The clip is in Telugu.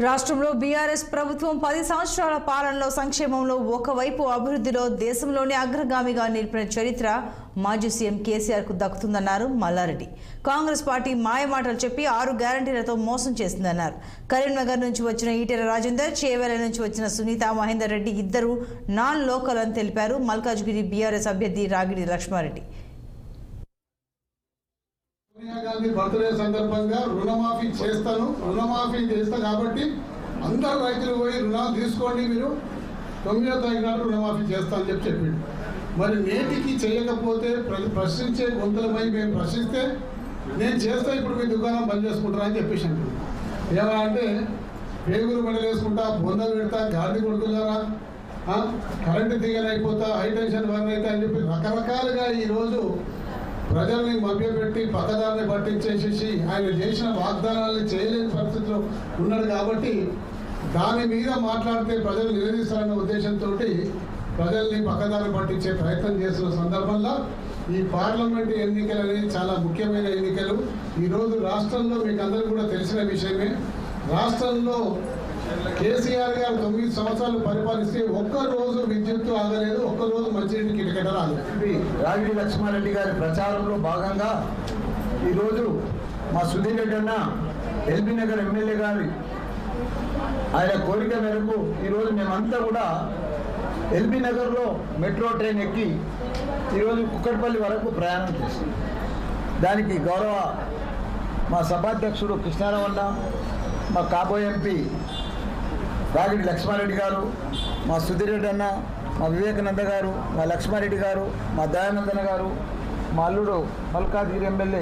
రాష్ట్రంలో బీఆర్ఎస్ ప్రభుత్వం 10 సంవత్సరాల పాలనలో సంక్షేమంలో ఒకవైపు అభివృద్ధిలో దేశంలోనే అగ్రగామిగా నిలిపిన చరిత్ర మాజీ సీఎం కేసీఆర్ కు దక్కుతుందన్నారు మల్లారెడ్డి. కాంగ్రెస్ పార్టీ మాయమాటలు చెప్పి 6 గ్యారంటీలతో మోసం చేసిందన్నారు. కరీంనగర్ నుంచి వచ్చిన ఈటెల రాజేందర్, చేవెళ్ల నుంచి వచ్చిన సునీత మహేందర్ రెడ్డి ఇద్దరు నాన్ లోకల్ అని తెలిపారు. మల్కాజ్గిరి బీఆర్ఎస్ అభ్యర్థి రాగిడి లక్ష్మారెడ్డి. సోనియా గాంధీ బర్త్డే సందర్భంగా రుణమాఫీ చేస్తా కాబట్టి అందరు రైతులు పోయి రుణాలు తీసుకోండి, మీరు 9వ తారీఖు నాడు రుణమాఫీ చేస్తా అని చెప్పిండు. మరి నేటికి చేయకపోతే ప్రశ్నించే గొంతులమై మేము ప్రశ్నిస్తే నేను చేస్తా, ఇప్పుడు మీ దుకాణం బంద్ చేసుకుంటారా అని చెప్పేసి అంటారు. ఏమన్నా అంటే పేగులు బండలు వేసుకుంటా, బొందలు పెడతా, గాడి కొడుకులారా, కరెంటు దిగలైపోతా, హై టెన్షన్ వర్న్ అయితే అని చెప్పి రకరకాలుగా ఈరోజు ప్రజల్ని మభ్యపెట్టి పక్కదారిని పట్టించేసేసి ఆయన చేసిన వాగ్దానాలను చేయలేని పరిస్థితిలో ఉన్నాడు. కాబట్టి దాని మీద మాట్లాడితే ప్రజలు నిలదీస్తారన్న ఉద్దేశంతో ప్రజల్ని పక్కదారి పట్టించే ప్రయత్నం చేస్తున్న సందర్భంలో ఈ పార్లమెంట్ ఎన్నికలు అనేది చాలా ముఖ్యమైన ఎన్నికలు. ఈరోజు రాష్ట్రంలో మీకు అందరికీ కూడా తెలిసిన విషయమే. రాష్ట్రంలో కేసీఆర్ గారు 9 సంవత్సరాలు పరిపాలిస్తే ఒక్కరోజు విద్యుత్తు ఆగలేదు, ఒక్కరోజు మంచినీటికి టికెట్ రాలేదు. రాగిడి లక్ష్మారెడ్డి గారి ప్రచారంలో భాగంగా ఈరోజు మా సుధీర్ రెడ్డి అన్న ఎల్బీ నగర్ ఎమ్మెల్యే గారి ఆయన కోరిక మేరకు ఈరోజు మేమంతా కూడా ఎల్బీ నగర్లో మెట్రో ట్రైన్ ఎక్కి ఈరోజు కుక్కట్పల్లి వరకు ప్రయాణం చేస్తాం. దానికి గౌరవ మా సభాధ్యక్షుడు కృష్ణారావు అన్న, మా కాబోయే ఎంపీ రాగిడి లక్ష్మారెడ్డి గారు, మా సుధీర్ రెడ్డి అన్న, మా వివేకానంద గారు, మా లక్ష్మారెడ్డి గారు, మా దయానందన గారు, మా అల్లుడు మల్కాజ్గిరి ఎమ్మెల్యే